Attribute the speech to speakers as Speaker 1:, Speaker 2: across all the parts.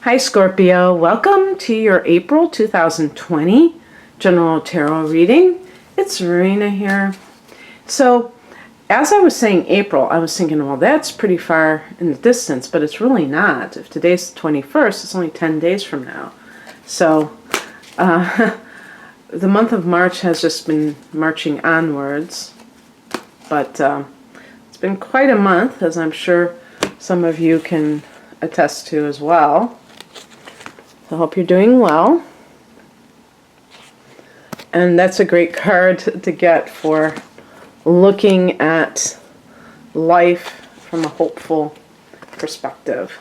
Speaker 1: Hi Scorpio, welcome to your April 2020 General Tarot reading. It's Marina here. So, as I was saying April, I was thinking, well, that's pretty far in the distance, but it's really not. If today's the 21st, it's only 10 days from now. So, the month of March has just been marching onwards, but it's been quite a month, as I'm sure some of you can attest to as well. I hope you're doing well. And that's a great card to get for looking at life from a hopeful perspective.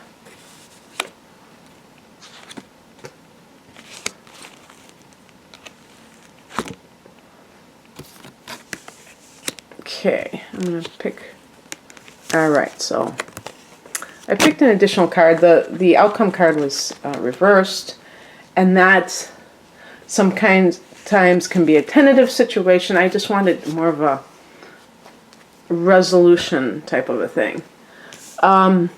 Speaker 1: Okay, I'm going to pick. Alright, so I picked an additional card. The outcome card was reversed, and that sometimes can be a tentative situation. I just wanted more of a resolution type of a thing, or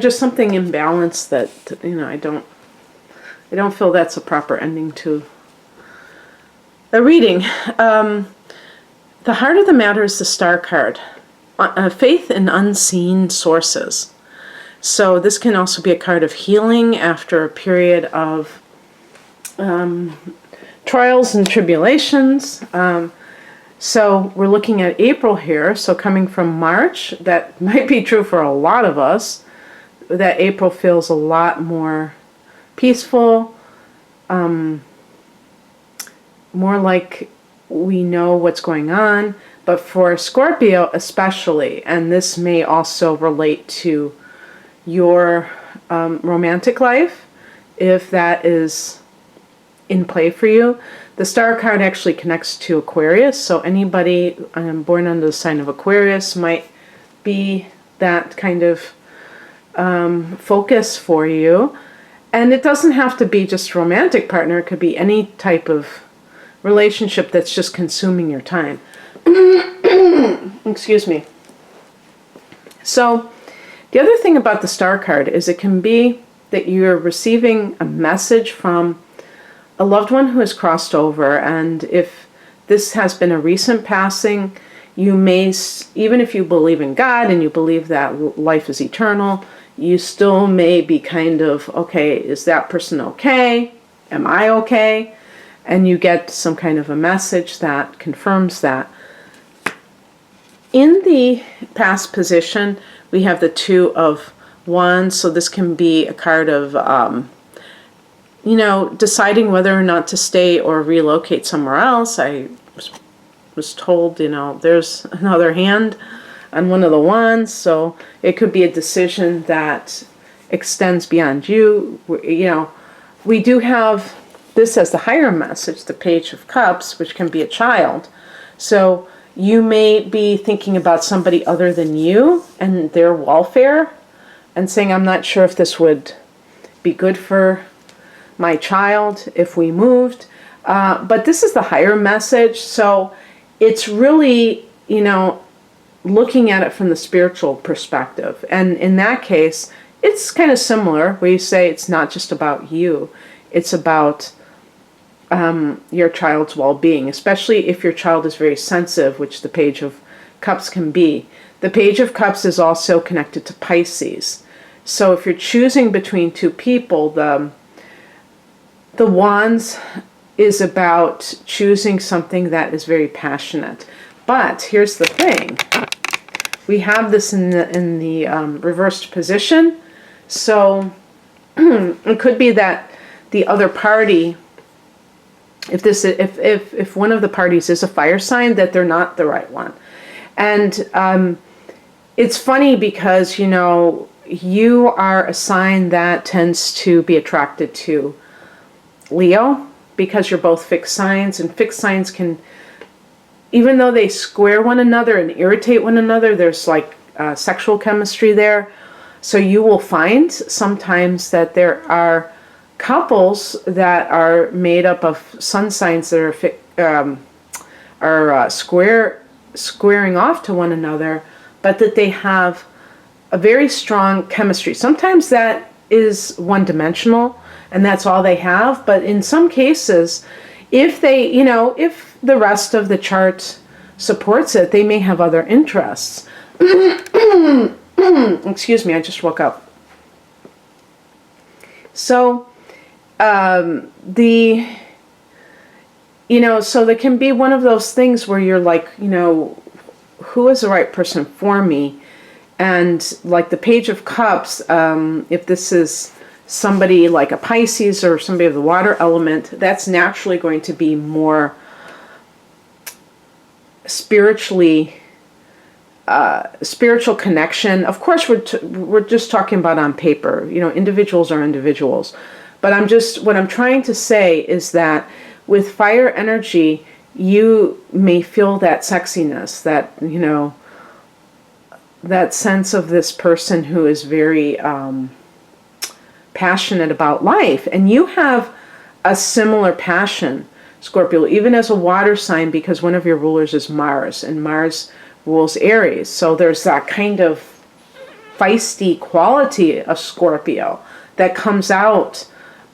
Speaker 1: just something imbalanced that I don't feel that's a proper ending to the reading. The heart of the matter is the Star card. Faith in unseen sources. So this can also be a card of healing after a period of trials and tribulations. So we're looking at April here. So coming from March, that might be true for a lot of us, that April feels a lot more peaceful, more like we know what's going on. But for Scorpio especially, and this may also relate to your romantic life, if that is in play for you, the Star card actually connects to Aquarius. So anybody born under the sign of Aquarius might be that kind of focus for you. And it doesn't have to be just romantic partner. It could be any type of relationship that's just consuming your time. Excuse me. So the other thing about the Star card is it can be that you're receiving a message from a loved one who has crossed over, and if this has been a recent passing, you may, even if you believe in God and you believe that life is eternal, you still may be kind of, okay, is that person okay? Am I okay? And you get some kind of a message that confirms that. In the past position, we have the Two of Wands, so this can be a card of, deciding whether or not to stay or relocate somewhere else. I was told, there's another hand on one of the wands, so it could be a decision that extends beyond you. We do have this as the higher message, the Page of Cups, which can be a child. So you may be thinking about somebody other than you and their welfare and saying, I'm not sure if this would be good for my child if we moved. But this is the higher message. So it's really, looking at it from the spiritual perspective. And in that case, it's kind of similar where you say it's not just about you. It's about your child's well-being, especially if your child is very sensitive, which the Page of Cups can be. The Page of Cups is also connected to Pisces. So if you're choosing between two people, the Wands is about choosing something that is very passionate. But here's the thing. We have this in the reversed position. So it could be that the other party, if one of the parties is a fire sign, that they're not the right one. And it's funny because, you are a sign that tends to be attracted to Leo because you're both fixed signs, and fixed signs can, even though they square one another and irritate one another, there's like sexual chemistry there. So you will find sometimes that there are couples that are made up of sun signs that are squaring off to one another, but that they have a very strong chemistry. Sometimes that is one-dimensional and that's all they have. But in some cases, if they, if the rest of the chart supports it, they may have other interests. Excuse me, I just woke up. So so there can be one of those things where you're like, who is the right person for me? And like the Page of Cups, if this is somebody like a Pisces or somebody of the water element, that's naturally going to be more spiritual connection. Of course, we're just talking about on paper. Individuals are individuals. But what I'm trying to say is that with fire energy, you may feel that sexiness, that, that sense of this person who is very passionate about life. And you have a similar passion, Scorpio, even as a water sign, because one of your rulers is Mars, and Mars rules Aries. So there's that kind of feisty quality of Scorpio that comes out.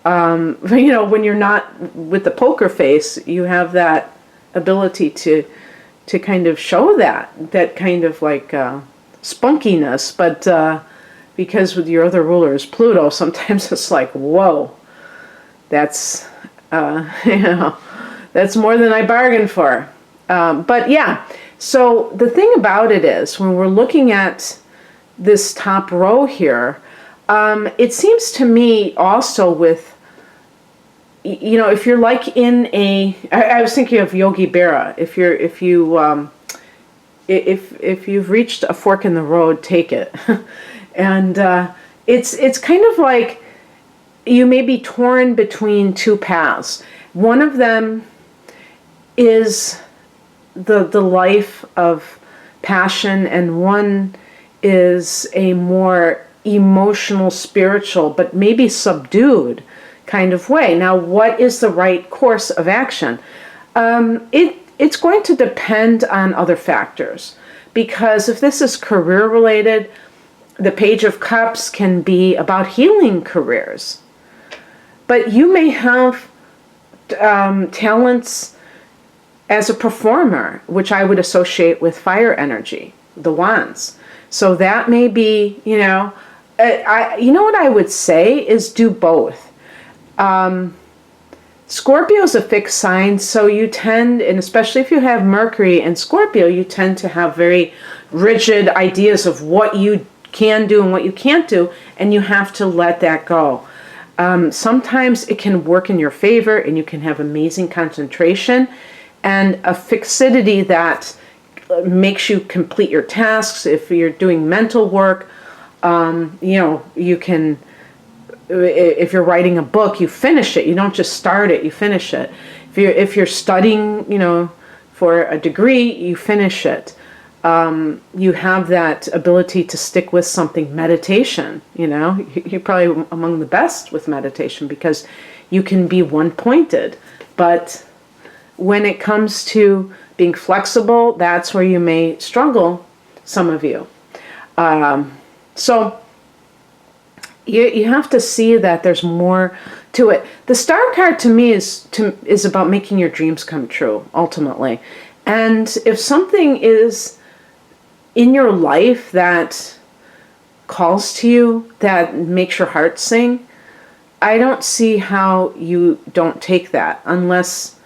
Speaker 1: When you're not with the poker face, you have that ability to kind of show that kind of like spunkiness. But because with your other ruler is Pluto, sometimes it's like, whoa, that's that's more than I bargained for. But yeah, so the thing about it is, when we're looking at this top row here, it seems to me also with, if you're like I was thinking of Yogi Berra. If you've reached a fork in the road, take it. And it's kind of like you may be torn between two paths. One of them is the life of passion, and one is a more emotional, spiritual, but maybe subdued kind of way. Now, what is the right course of action? It's going to depend on other factors, because if this is career related, the Page of Cups can be about healing careers. But you may have talents as a performer, which I would associate with fire energy, the wands. So that may be, what I would say is do both. Scorpio is a fixed sign, so you tend, and especially if you have Mercury in Scorpio, you tend to have very rigid ideas of what you can do and what you can't do, and you have to let that go. Sometimes it can work in your favor, and you can have amazing concentration and a fixity that makes you complete your tasks. If you're doing mental work, you can, if you're writing a book, you finish it. You don't just start it, you finish it. If you're studying, for a degree, you finish it. You have that ability to stick with something. Meditation, you're probably among the best with meditation because you can be one-pointed. But when it comes to being flexible, that's where you may struggle, some of you. So you have to see that there's more to it. The Star card to me is about making your dreams come true, ultimately. And if something is in your life that calls to you, that makes your heart sing, I don't see how you don't take that, unless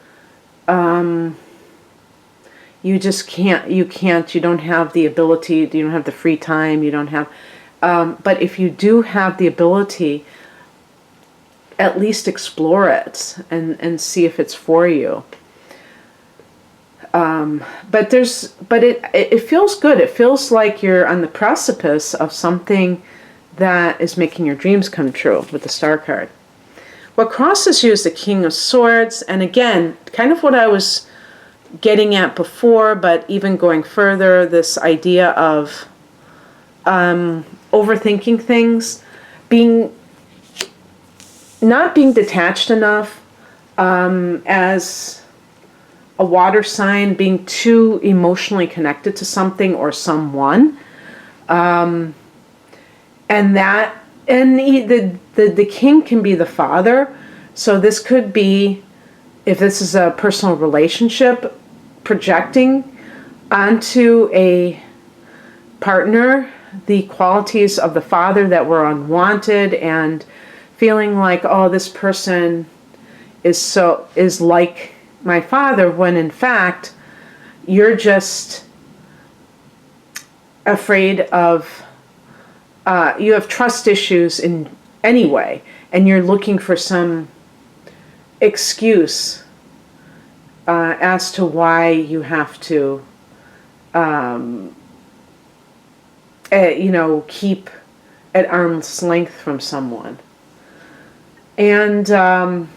Speaker 1: you just can't, you don't have the ability, you don't have the free time, you don't have, but if you do have the ability, at least explore it and see if it's for you. But it feels good. It feels like you're on the precipice of something that is making your dreams come true with the Star card. What crosses you is the King of Swords, and again, kind of what I was getting at before, but even going further, this idea of overthinking things, not being detached enough, as a water sign, being too emotionally connected to something or someone, and that And the king can be the father. So this could be, if this is a personal relationship, projecting onto a partner the qualities of the father that were unwanted, and feeling like, oh, this person is like my father, when in fact you're just afraid of, you have trust issues in any way, and you're looking for some excuse as to why you have to keep at arm's length from someone. And the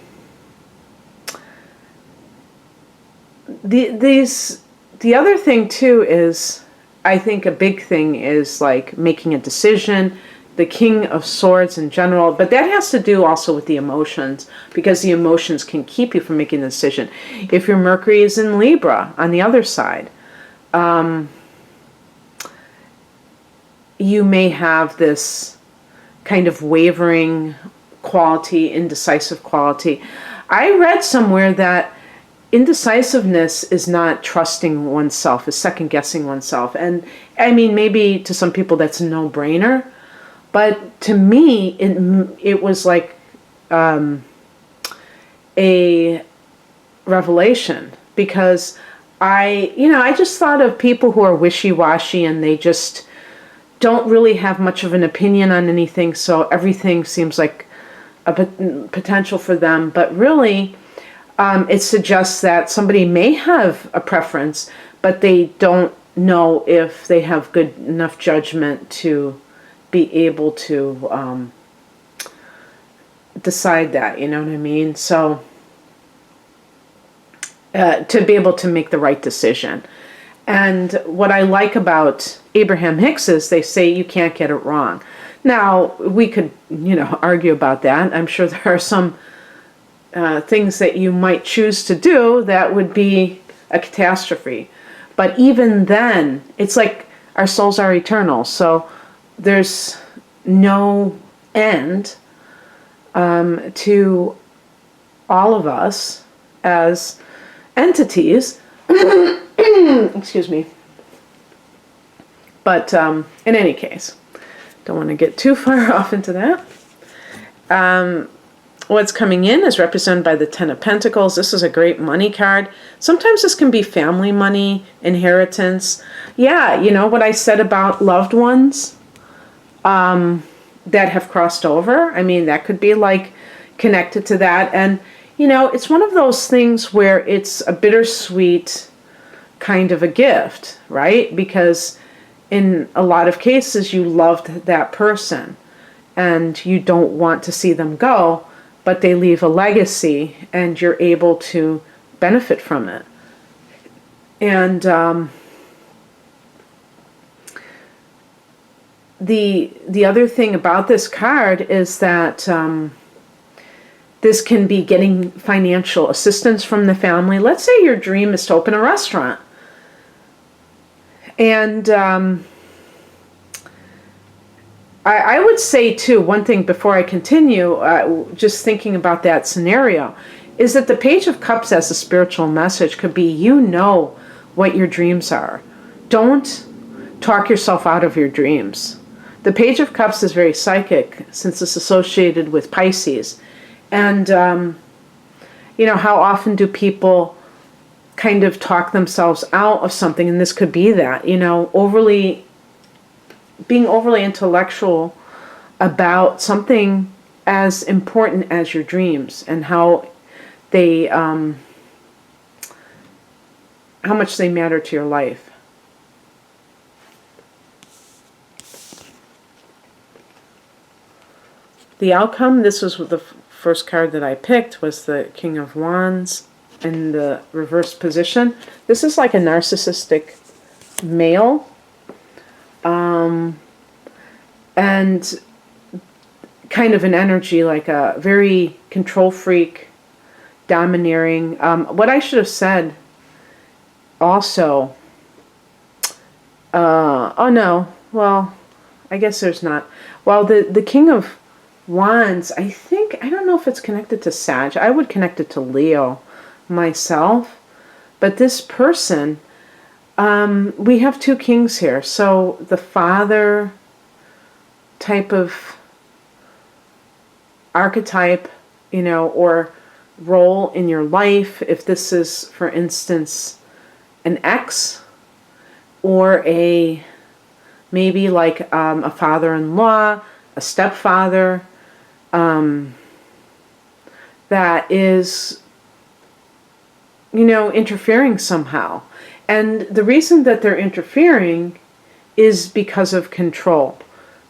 Speaker 1: other thing too is, I think a big thing is like making a decision, the King of Swords in general, but that has to do also with the emotions, because the emotions can keep you from making a decision. If your Mercury is in Libra on the other side, you may have this kind of wavering quality, indecisive quality. I read somewhere that indecisiveness is not trusting oneself, is second guessing oneself. And I mean, maybe to some people that's a no-brainer, but to me, it was like a revelation, because I just thought of people who are wishy-washy and they just don't really have much of an opinion on anything, so everything seems like a potential for them. But really, it suggests that somebody may have a preference, but they don't know if they have good enough judgment to be able to decide that, you know what I mean? So to be able to make the right decision. And what I like about Abraham Hicks is they say you can't get it wrong. Now, we could, argue about that. I'm sure there are some things that you might choose to do that would be a catastrophe. But even then, it's like our souls are eternal. So there's no end to all of us as entities. Excuse me. But in any case, don't want to get too far off into that. What's coming in is represented by the Ten of Pentacles. This is a great money card. Sometimes this can be family money, inheritance. Yeah, what I said about loved ones that have crossed over. I mean, that could be like connected to that. And, it's one of those things where it's a bittersweet kind of a gift, right? Because in a lot of cases, you loved that person and you don't want to see them go, but they leave a legacy and you're able to benefit from it. And the other thing about this card is that this can be getting financial assistance from the family. Let's say your dream is to open a restaurant. And I would say, too, one thing before I continue, just thinking about that scenario, is that the Page of Cups as a spiritual message could be, what your dreams are. Don't talk yourself out of your dreams. The Page of Cups is very psychic, since it's associated with Pisces. And, how often do people kind of talk themselves out of something? And this could be that, being overly intellectual about something as important as your dreams, and how they, how much they matter to your life. The outcome, this was the first card that I picked, was the King of Wands in the reverse position. This is like a narcissistic male. And kind of an energy, like a very control freak, domineering. What I should have said also, I guess there's not. Well, the King of Wands, I don't know if it's connected to Sag. I would connect it to Leo myself. But this person, we have two kings here. So the father type of archetype, or role in your life, if this is, for instance, an ex, or maybe like a father-in-law, a stepfather, that is, interfering somehow. And the reason that they're interfering is because of control.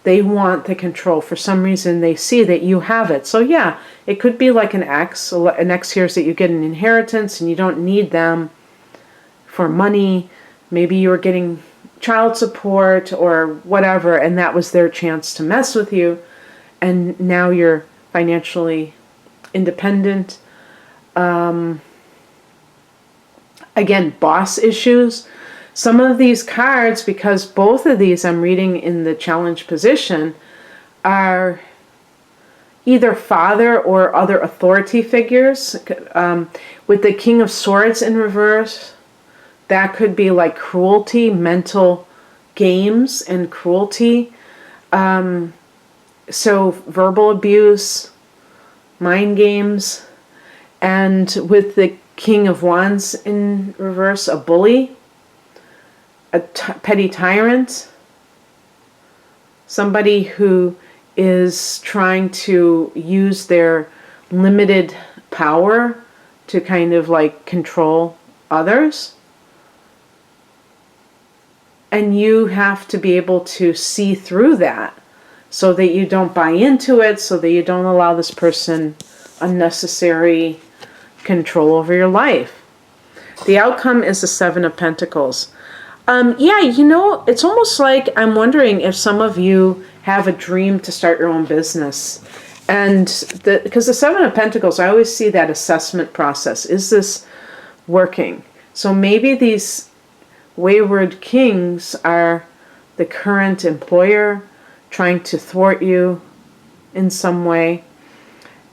Speaker 1: They want the control. For some reason, they see that you have it. So yeah, it could be like an ex. An ex here is that you get an inheritance and you don't need them for money. Maybe you were getting child support or whatever, and that was their chance to mess with you. And now you're financially independent. Again, boss issues. Some of these cards, because both of these I'm reading in the challenge position, are either father or other authority figures. With the King of Swords in reverse, that could be like cruelty, mental games and cruelty. So verbal abuse, mind games. And with the King of Wands in reverse, a bully, a petty tyrant, somebody who is trying to use their limited power to kind of like control others. And you have to be able to see through that so that you don't buy into it, so that you don't allow this person unnecessary control over your life. The outcome is the Seven of Pentacles. Yeah, it's almost like I'm wondering if some of you have a dream to start your own business. And because the Seven of Pentacles, I always see that assessment process. Is this working? So maybe these wayward kings are the current employer trying to thwart you in some way.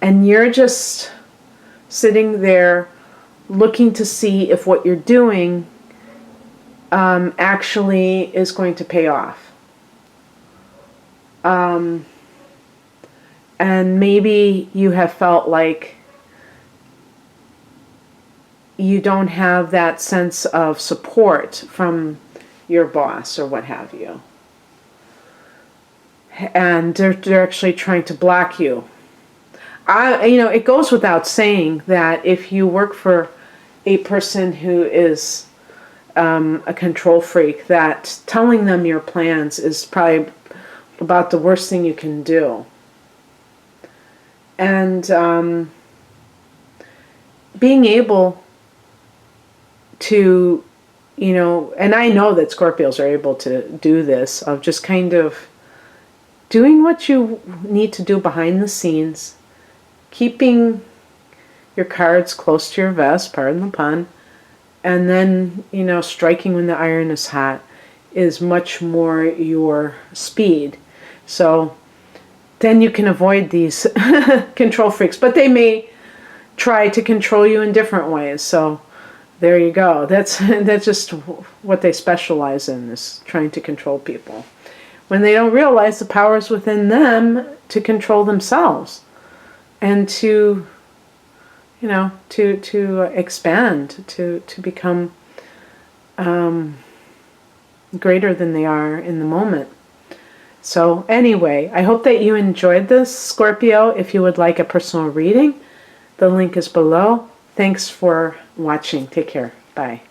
Speaker 1: And you're just sitting there looking to see if what you're doing actually is going to pay off. And maybe you have felt like you don't have that sense of support from your boss or what have you. And they're actually trying to block you. It goes without saying that if you work for a person who is a control freak, that telling them your plans is probably about the worst thing you can do. And being able to, and I know that Scorpios are able to do this, of just kind of doing what you need to do behind the scenes, keeping your cards close to your vest, pardon the pun, and then, striking when the iron is hot is much more your speed. So then you can avoid these control freaks, but they may try to control you in different ways. So there you go. That's just what they specialize in, is trying to control people, when they don't realize the power is within them to control themselves and to expand, to become greater than they are in the moment. So anyway, I hope that you enjoyed this, Scorpio. If you would like a personal reading, the link is below. Thanks for watching. Take care. Bye.